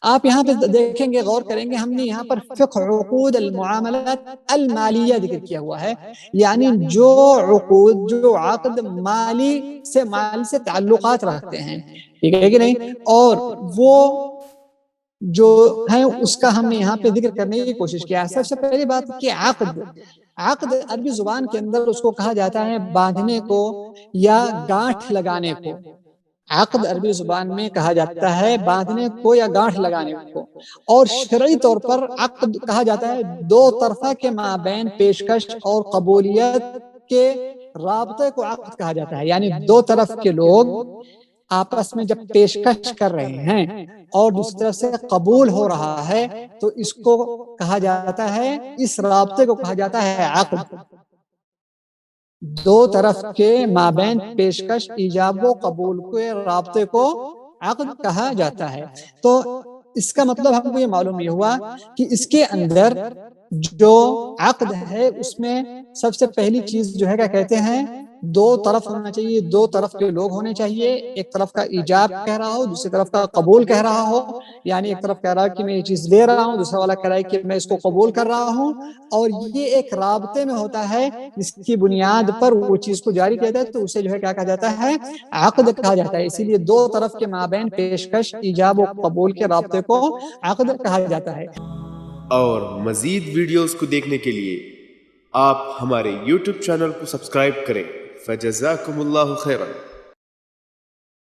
آپ یہاں پہ دیکھیں گے، غور کریں گے، ہم نے یہاں پر فقہ عقود المعاملات المالیہ ذکر کیا ہوا ہے، یعنی جو عقود، جو عقد مال سے تعلقات رکھتے ہیں، ٹھیک ہے کہ نہیں، اور وہ جو ہے اس کا ہم نے یہاں پہ ذکر کرنے کی کوشش کیا ہے۔ سب سے پہلی بات کہ عقد عربی زبان کے اندر اس کو کہا جاتا ہے باندھنے کو یا گانٹھ لگانے کو۔ عقد عربی زبان میں کہا جاتا ہے باندھنے کو یا گانٹھ لگانے کو، اور شرعی طور پر عقد کہا جاتا ہے دو طرفہ کے مابین پیشکش اور قبولیت کے رابطے کو عقد کہا جاتا ہے، یعنی دو طرف کے لوگ آپس میں جب پیشکش کر رہے ہیں اور دوسری طرف سے قبول ہو رہا ہے تو اس کو کہا جاتا ہے، اس رابطے کو کہا جاتا ہے عقد۔ دو طرف کے مابین پیشکش، ایجاب و قبول کے رابطے کو عقد کہا جاتا ہے۔ تو اس کا مطلب ہم کو یہ معلوم یہ ہوا کہ اس کے اندر جو عقد ہے اس میں سب سے پہلی چیز جو ہے کیا کہتے ہیں، دو طرف ہونا چاہیے، دو طرف کے لوگ ہونے چاہیے، ایک طرف کا ایجاب کہہ رہا ہو، دوسری طرف کا قبول کہہ رہا ہو، یعنی ایک طرف کہہ رہا ہے کہ میں یہ چیز لے رہا ہوں، دوسرا والا کہہ رہا ہے کہ میں اس کو قبول کر رہا ہوں، اور یہ ایک رابطے میں ہوتا ہے جس کی بنیاد پر وہ چیز کو جاری کیا جاتا ہے، تو اسے جو ہے کیا کہا جاتا ہے، عقد کہا جاتا ہے۔ اسی لیے دو طرف کے مابین پیشکش، ایجاب و قبول کے رابطے کو عقد کہا جاتا ہے۔ اور مزید ویڈیوز کو دیکھنے کے لیے آپ ہمارے YouTube چینل کو سبسکرائب کریں۔ فجزاکم اللہ خیرا۔